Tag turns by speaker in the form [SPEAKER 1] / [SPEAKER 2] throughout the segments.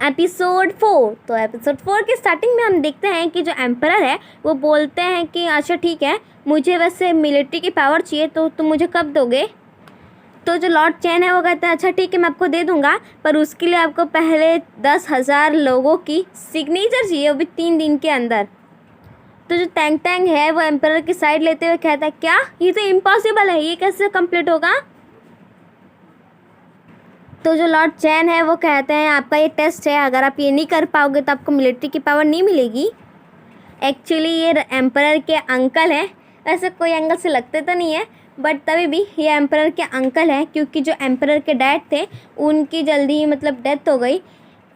[SPEAKER 1] Episode 4। तो episode 4 के starting में हम देखते हैं कि जो एम्परर है वो बोलते हैं कि अच्छा ठीक है, मुझे वैसे मिलिट्री की पावर चाहिए तो तुम मुझे कब दोगे। तो जो लॉर्ड चैन है वो कहता है अच्छा ठीक है, मैं आपको दे दूंगा, पर उसके लिए आपको पहले 10,000 लोगों की सिग्नेचर चाहिए, वो भी 3 दिन के अंदर। तो जो टैंग टैंग है वो एम्परर की साइड लेते हुए कहता है क्या, ये तो इम्पॉसिबल है, ये कैसे कंप्लीट होगा। तो जो लॉर्ड चैन है वो कहते हैं आपका ये टेस्ट है, अगर आप ये नहीं कर पाओगे तो आपको मिलिट्री की पावर नहीं मिलेगी। एक्चुअली ये एम्परर के अंकल हैं, वैसे कोई एंगल से लगते तो नहीं है, बट तभी भी ये एम्परर के अंकल हैं, क्योंकि जो एम्परर के डैड थे उनकी जल्दी ही मतलब डेथ हो गई।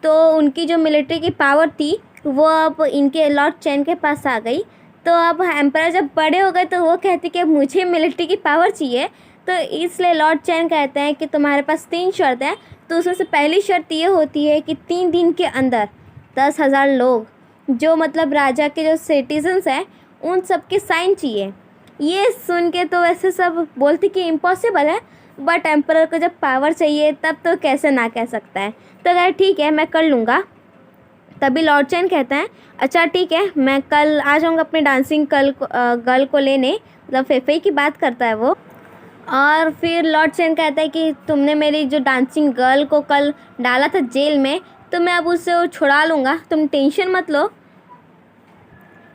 [SPEAKER 1] तो उनकी जो मिलिट्री की पावर थी वो अब इनके लॉर्ड चैन के पास आ गई। तो अब एम्परर जब बड़े हो गए तो वो कहते कि अब मुझे मिलिट्री की पावर चाहिए। तो इसलिए लॉर्ड चैन कहते हैं कि तुम्हारे पास 3 शर्त हैं। तो उसमें से पहली शर्त ये होती है कि 3 दिन के अंदर 10,000 लोग, जो मतलब राजा के जो सिटीजन्स हैं, उन सब के साइन चाहिए। ये सुन के तो वैसे सब बोलते कि इम्पॉसिबल है, बट एम्परर को जब पावर चाहिए तब तो कैसे ना कह सकता है। तो अगर ठीक है मैं कर लूँगा। तभी लॉर्ड चैन कहता है अच्छा ठीक है, मैं कल आ जाऊँगा अपने डांसिंग गर्ल को लेने, मतलब फेफई की बात करता है वो। और फिर लॉर्ड चैन कहता है कि तुमने मेरी जो डांसिंग गर्ल को कल डाला था जेल में, तो मैं अब उससे वो छुड़ा लूँगा, तुम टेंशन मत लो।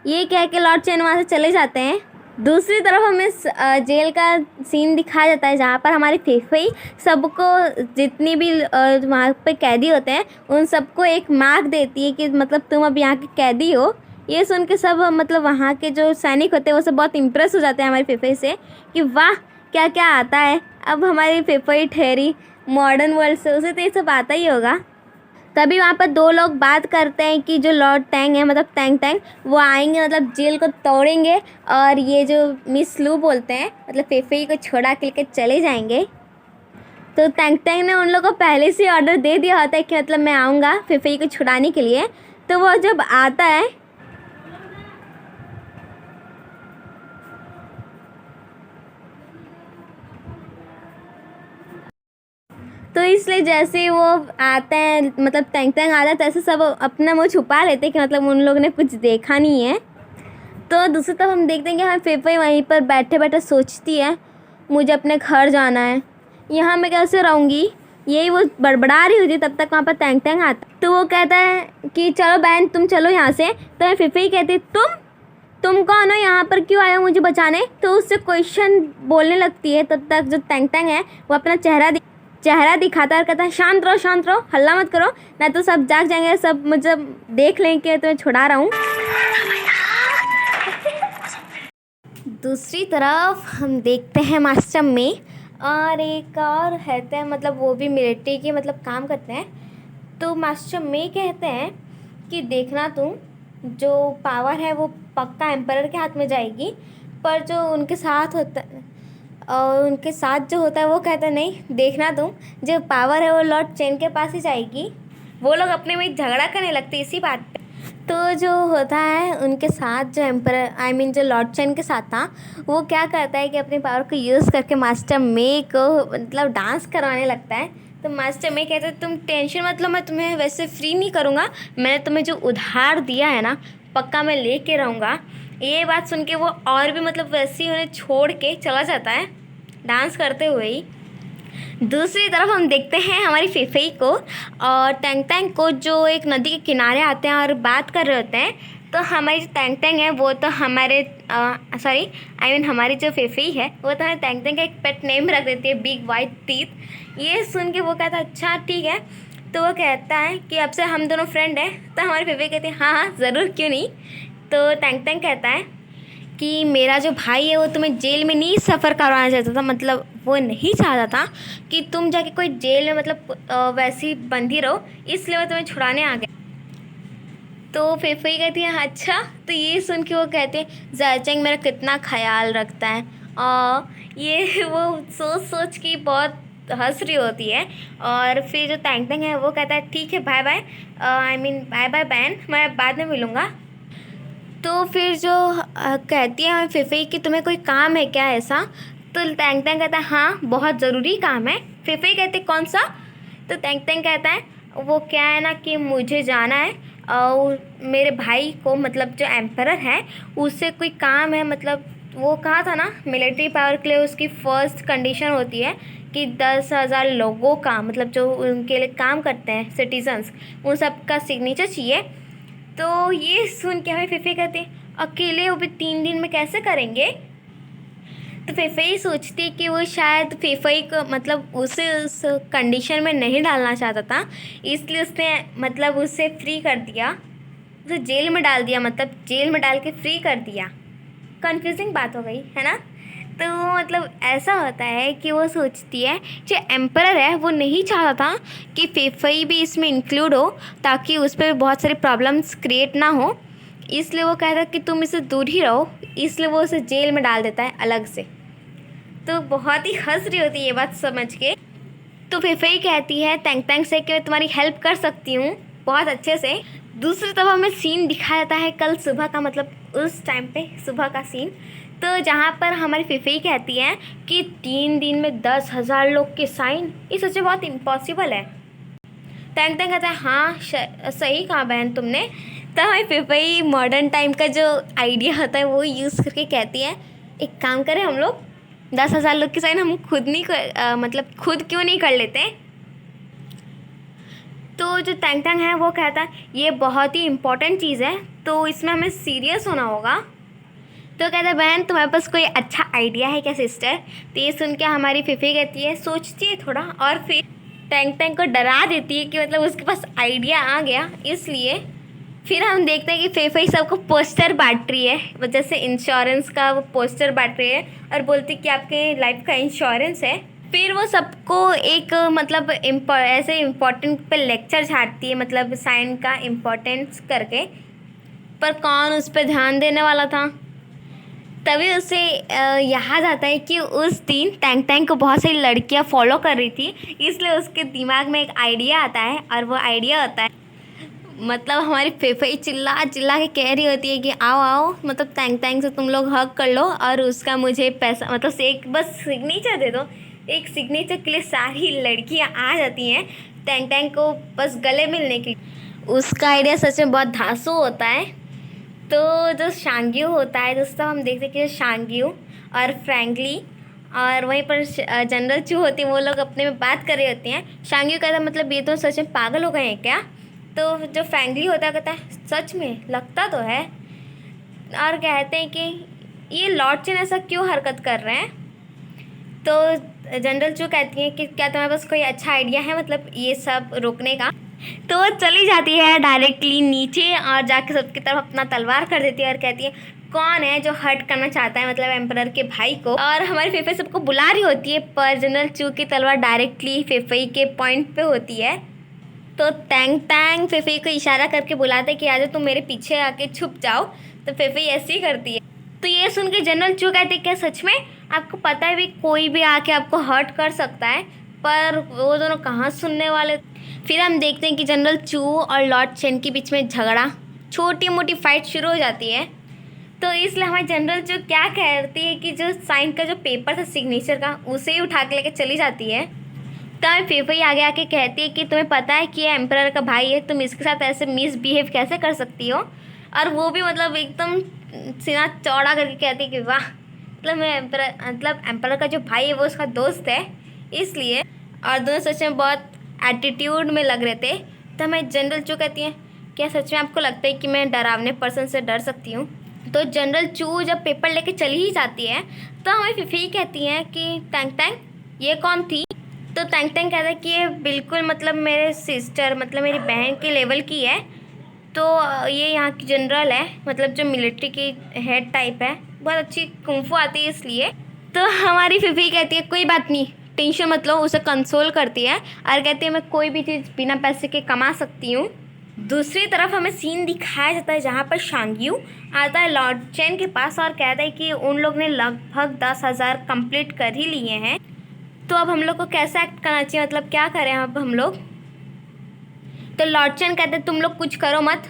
[SPEAKER 1] ये कह के लॉर्ड चैन वहाँ से चले जाते हैं। दूसरी तरफ हमें जेल का सीन दिखाया जाता है, जहाँ पर हमारी फेफई सबको, जितनी भी वहाँ पे कैदी होते हैं उन सबको एक मार्क देती है कि मतलब तुम अब यहाँ के कैदी हो। ये सुन के सब मतलब वहाँ के जो सैनिक होते हैं वो सब बहुत इम्प्रेस हो जाते हैं हमारी फेफई से कि वाह क्या क्या आता है। अब हमारी फेफई ठहरी मॉडर्न वर्ल्ड से, उसे तो ये सब आता ही होगा। तभी वहाँ पर 2 लोग बात करते हैं कि जो लॉर्ड टैंग है, मतलब टैंग टैंग, वो आएंगे, मतलब जेल को तोड़ेंगे और ये जो मिस लू बोलते हैं मतलब फेफई को छोड़ा के लेकर चले जाएंगे। तो टैंग टैंग ने उन लोगों को पहले से ऑर्डर दे दिया होता है कि मतलब मैं आऊँगा फेफई को छुड़ाने के लिए। तो वो जब आता है तो इसलिए जैसे ही वो आते हैं, मतलब टैंग टैंग आता है, तैसे सब अपना मुँह छुपा लेते हैं कि मतलब उन लोगों ने कुछ देखा नहीं है। तो दूसरी तरफ हम देखते हैं कि हमें फेफई वहीं पर बैठे बैठे सोचती है मुझे अपने घर जाना है, यहाँ मैं कैसे रहूँगी। यही वो बड़बड़ा रही होती तब तक वहाँ पर टैंग टैंग आता। तो वो कहता है कि चलो बहन तुम चलो यहाँ से। तो मैं फेफई कहती तुम कौन हो, यहाँ पर क्यों आए हो मुझे बचाने। तो उससे क्वेश्चन बोलने लगती है। तब तक जो टैंग टैंग है वो अपना चेहरा दिखाता है और कहता है शांत रहो, हल्ला मत करो, नहीं तो सब जाग जाएंगे, सब मुझे देख लें कि तुम्हें छुड़ा रहा हूँ। दूसरी तरफ हम देखते हैं मास्टर में, और एक और रहते हैं, मतलब वो भी मिलिट्री के मतलब काम करते हैं। तो मास्टर में कहते हैं कि देखना तुम, जो पावर है वो पक्का एम्परर के हाथ में जाएगी, पर जो उनके साथ होता है और उनके साथ जो होता है वो कहता है नहीं, देखना तुम, जो पावर है वो लॉर्ड चैन के पास ही जाएगी। वो लोग अपने में झगड़ा करने लगते हैं इसी बात पे। तो जो होता है उनके साथ जो एम्परर जो लॉर्ड चैन के साथ था, वो क्या करता है कि अपनी पावर को यूज़ करके मास्टर मे को मतलब डांस करवाने लगता है। तो मास्टर मे कहते हैं तुम टेंशन मत लो, मैं तुम्हें वैसे फ्री नहीं करूँगा, मैंने तुम्हें जो उधार दिया है ना पक्का मैं लेके रहूँगा। ये बात सुन के वो और भी मतलब वैसे ही उन्हें छोड़ के चला जाता है डांस करते हुए ही। दूसरी तरफ हम देखते हैं हमारी फेफई को और टैंग टैंग को, जो एक नदी के किनारे आते हैं और बात कर रहे होते हैं। तो हमारी जो टैंग टैंग है वो तो हमारी जो फेफई है वो तो हमारे टैंग टैंग का एक पेट नेम रख देती है, बिग वाइट टीथ। ये सुन के वो कहता है अच्छा ठीक है। तो वो कहता है कि अब से हम दोनों फ्रेंड हैं। तो हमारी फेफई कहती है हाँ ज़रूर, क्यों नहीं। तो टैंग टैंग कहता है कि मेरा जो भाई है वो तुम्हें जेल में नहीं सफ़र करवाना चाहता था, मतलब वो नहीं चाहता था कि तुम जाके कोई जेल में मतलब वैसे ही बंधी रहो, इसलिए वो तुम्हें छुड़ाने आ गया। तो फेफई कहती है अच्छा। तो ये सुन के वो कहते हैं ज़ाचेंग मेरा कितना ख्याल रखता है, और ये वो सोच के बहुत हंस रही होती है। और फिर जो टैंग टैंग है वो कहता है ठीक है बाय बाय, बाय बाय बहन, मैं बाद में मिलूँगा। तो फिर जो कहती है फेफई कि तुम्हें कोई काम है क्या ऐसा। तो टैंग टैंग कहता है हाँ बहुत ज़रूरी काम है। फेफई कहते कौन सा। तो टैंग टैंग कहता है वो क्या है ना कि मुझे जाना है और मेरे भाई को मतलब जो एम्परर है उससे कोई काम है। मतलब वो कहा था ना मिलिट्री पावर के लिए उसकी फ़र्स्ट कंडीशन होती है कि 10,000 लोगों का मतलब जो उनके लिए काम करते हैं सिटीजन्स उन सब का सिग्नेचर चाहिए। तो ये सुन के हमें फिफी कहती है अकेले वो भी 3 दिन में कैसे करेंगे। तो फेफई सोचती है कि वो शायद फेफई को मतलब उसे उस कंडीशन में नहीं डालना चाहता था, इसलिए उसने मतलब उसे फ्री कर दिया, उसे जेल में डाल दिया, मतलब जेल में डाल के फ्री कर दिया। कन्फ्यूजिंग बात हो गई है ना। तो मतलब ऐसा होता है कि वो सोचती है जो एम्परर है वो नहीं चाहता था कि फेफई भी इसमें इंक्लूड हो ताकि उस पर बहुत सारी प्रॉब्लम्स क्रिएट ना हो, इसलिए वो कहता है कि तुम इससे दूर ही रहो, इसलिए वो उसे जेल में डाल देता है अलग से। तो बहुत ही हंस रही होती है ये बात समझ के। तो फेफई कहती है तैंग तैंग से कि मैं तुम्हारी हेल्प कर सकती हूँ बहुत अच्छे से। दूसरी तरफ हमें सीन दिखाया जाता है कल सुबह का, मतलब उस टाइम पे सुबह का सीन, तो जहाँ पर हमारी फेफई कहती है कि 3 दिन में 10,000 लोग के साइन, ये सच्चे बहुत इम्पॉसिबल है। तैंग तैंग कहता है हाँ सही कहा बहन तुमने। तो हमारी फेफई मॉडर्न टाइम का जो आइडिया होता है वो यूज़ करके कहती है एक काम करें हम लोग 10,000 लोग की साइन हम खुद नहीं मतलब खुद क्यों नहीं कर लेते। तो जो तैंग तैंग है वो कहता है ये बहुत ही इम्पोर्टेंट चीज़ है तो इसमें हमें सीरियस होना होगा। तो कहता है बहन तुम्हारे पास कोई अच्छा आइडिया है क्या सिस्टर। तो ये सुन के हमारी फिफी कहती है सोचती है थोड़ा और फिर टैंग टैंग को डरा देती है कि मतलब उसके पास आइडिया आ गया। इसलिए फिर हम देखते हैं कि फेफई सबको पोस्टर बांट रही है, जैसे इंश्योरेंस का वो पोस्टर बांट रही है और बोलती है कि आपके लाइफ का इंश्योरेंस है। फिर वो सबको एक मतलब ऐसे इम्पोर्टेंट पे लेक्चर झाड़ती है, मतलब साइन का इम्पोर्टेंस करके, पर कौन उस पर ध्यान देने वाला था। तभी उसे याद आता है कि उस दिन टैंग टैंग को बहुत सारी लड़कियां फॉलो कर रही थी, इसलिए उसके दिमाग में एक आइडिया आता है और वो आइडिया होता है मतलब हमारी फेफई चिल्ला चिल्ला के कह रही होती है कि आओ आओ मतलब टैंग टैंग से तुम लोग हक कर लो और उसका मुझे पैसा मतलब एक बस सिग्नेचर दे दो। एक सिग्नेचर के लिए सारी लड़कियां आ जाती हैं टैंग टैंग को बस गले मिलने की। उसका आइडिया सच में बहुत धांसू होता है। तो जो शांग्यू होता है दोस्तों हम देखते हैं कि शांग्यू और फ्रैंकली और वहीं पर जनरल चू होती है, वो लोग अपने में बात कर रहे होते हैं। शांग्यू कहता मतलब ये तो सच में पागल हो गए हैं क्या। तो जो फ्रैंकली होता है कहता है सच में लगता तो है, और कहते हैं कि ये लॉर्ड चेन ऐसा क्यों हरकत कर रहे हैं। तो जनरल चू कहती है कि क्या तुम्हारे पास कोई अच्छा आइडिया है मतलब ये सब रोकने का। तो वो चली जाती है डायरेक्टली नीचे और जाके सबकी तरफ अपना तलवार कर देती है और कहती है कौन है जो हर्ट करना चाहता है मतलब एम्परर के भाई को। और हमारी फेफई सबको बुला रही होती है पर जनरल चू की तलवार डायरेक्टली फेफई के पॉइंट पे होती है। तो टैंग टैंग फेफई को इशारा करके बुलाते कि आजा तुम मेरे पीछे आके छुप जाओ। तो फेफई ऐसे ही करती है। तो ये सुन के जनरल चू कहते क्या सच में आपको पता है भी कोई भी आके आपको हर्ट कर सकता है, पर वो दोनों कहाँ सुनने वाले। फिर हम देखते हैं कि जनरल चू और लॉर्ड चेन के बीच में झगड़ा, छोटी मोटी फाइट शुरू हो जाती है। तो इसलिए हमारे जनरल चू क्या कहती है कि जो साइन का जो पेपर था सिग्नेचर का उसे ही उठा के लेके चली जाती है। तो हमें फेफई आगे आके कहती है कि तुम्हें पता है कि ये एम्परर का भाई है, तुम इसके साथ ऐसे मिसबिहेव कैसे कर सकती हो। और वो भी मतलब एकदम सीना चौड़ा करके कहती है कि वाह मतलब मैं एम्परर का जो भाई है वो उसका दोस्त है इसलिए। और दोनों सच में बहुत एटीट्यूड में लग रहे थे। तो हमें जनरल चू कहती हैं क्या सच में आपको लगता है कि मैं डरावने पर्सन से डर सकती हूँ। तो जनरल चू जब पेपर लेके चली ही जाती है तो हमें फिफी कहती हैं कि टैंग टैंग ये कौन थी। तो टैंग टैंग कहता है कि ये बिल्कुल मतलब मेरे सिस्टर मतलब मेरी बहन के लेवल की है। तो ये यहाँ की जनरल है मतलब जो मिलिट्री की हेड टाइप है, बहुत अच्छी कुंफू आती है इसलिए। तो हमारी फिफी कहती है कोई बात नहीं टेंशन मत लो, उसे कंसोल करती है और कहती है मैं कोई भी चीज़ बिना पैसे के कमा सकती हूँ। दूसरी तरफ हमें सीन दिखाया जाता है जहाँ पर शांग्यू आता है लॉर्ड चेन के पास और कहता है कि उन लोग ने लगभग 10,000 कंप्लीट कर ही लिए हैं, तो अब हम लोग को कैसे एक्ट करना चाहिए मतलब क्या करें अब हम लोग। तो लॉर्ड चेन कहते हैं तुम लोग कुछ करो मत,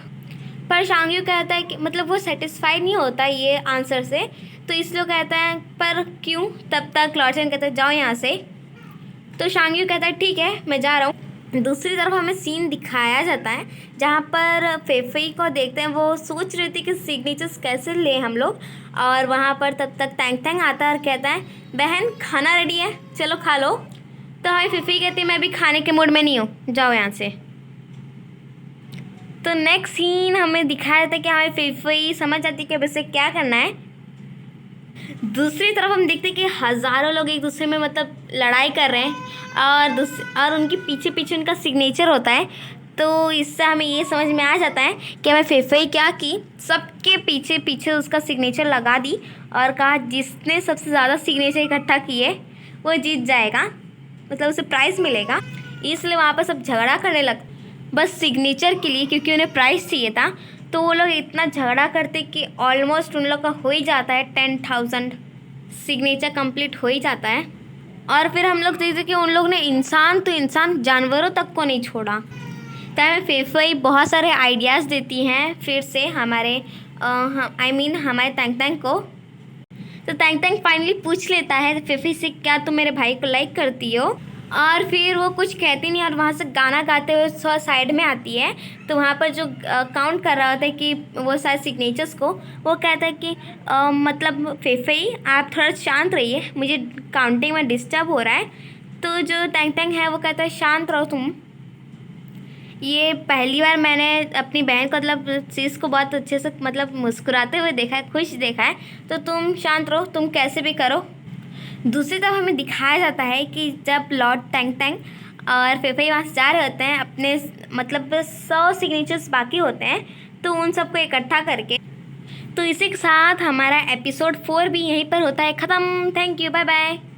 [SPEAKER 1] पर शांग्यू कहता है कि मतलब वो सेटिस्फाइड नहीं होता ये आंसर से, तो इसलिए कहता है पर क्यों। तब तक लॉर्ड चेन कहता है जाओ यहाँ से। तो शांग्यू कहता है ठीक है मैं जा रहा हूँ। दूसरी तरफ हमें सीन दिखाया जाता है जहाँ पर फेफई को देखते हैं, वो सोच रही थी कि सिग्नेचर्स कैसे ले हम लोग। और वहाँ पर तब तक तैंग तैंग आता है और कहता है बहन खाना रेडी है, चलो खा लो। तो हमें फेफई कहती है मैं भी खाने के मूड में नहीं हूँ, जाओ यहाँ से। तो नेक्स्ट सीन हमें दिखाया जाता है कि हमें फेफई समझ आती है कि अब इसे क्या करना है। दूसरी तरफ हम देखते हैं कि हज़ारों लोग एक दूसरे में मतलब लड़ाई कर रहे हैं और उनके पीछे पीछे उनका सिग्नेचर होता है। तो इससे हमें ये समझ में आ जाता है कि हमें फेफई क्या की, सबके पीछे पीछे उसका सिग्नेचर लगा दी और कहा जिसने सबसे ज़्यादा सिग्नेचर इकट्ठा किए वो जीत जाएगा, मतलब उसे प्राइज़ मिलेगा। इसलिए वहाँ पर सब झगड़ा करने लग बस सिग्नेचर के लिए, क्योंकि उन्हें प्राइज़ चाहिए था। तो वो लोग इतना झगड़ा करते कि ऑलमोस्ट उन लोग का हो ही जाता है 10,000 सिग्नेचर कंप्लीट हो ही जाता है। और फिर हम लोग देखते कि उन लोग ने इंसान तो इंसान जानवरों तक को नहीं छोड़ा। तो हमें फेफई बहुत सारे आइडियाज़ देती हैं फिर से हमारे हमारे तैंग तैंग को। तो तैंग तैंग फाइनली पूछ लेता है फेफई से क्या तुम मेरे भाई को लाइक करती हो। और फिर वो कुछ कहती नहीं और वहाँ से गाना गाते हुए साइड में आती है। तो वहाँ पर जो काउंट कर रहा होता है कि वो सारे सिग्नेचर्स को, वो कहता है कि मतलब फेफई आप थोड़ा शांत रहिए, मुझे काउंटिंग में डिस्टर्ब हो रहा है। तो जो तैंग तैंग है वो कहता है शांत रहो तुम, ये पहली बार मैंने अपनी बहन को मतलब चीज़ को बहुत अच्छे से मतलब मुस्कुराते हुए देखा है, खुश देखा है। तो तुम शांत रहो, तुम कैसे भी करो। दूसरी तरफ हमें दिखाया जाता है कि जब लॉर्ड तैंग तैंग और फेफई वहाँ से जा रहे होते हैं, अपने मतलब 100 सिग्नेचर्स बाकी होते हैं, तो उन सबको इकट्ठा करके। तो इसी के साथ हमारा एपिसोड 4 भी यहीं पर होता है ख़त्म। Thank you, bye bye.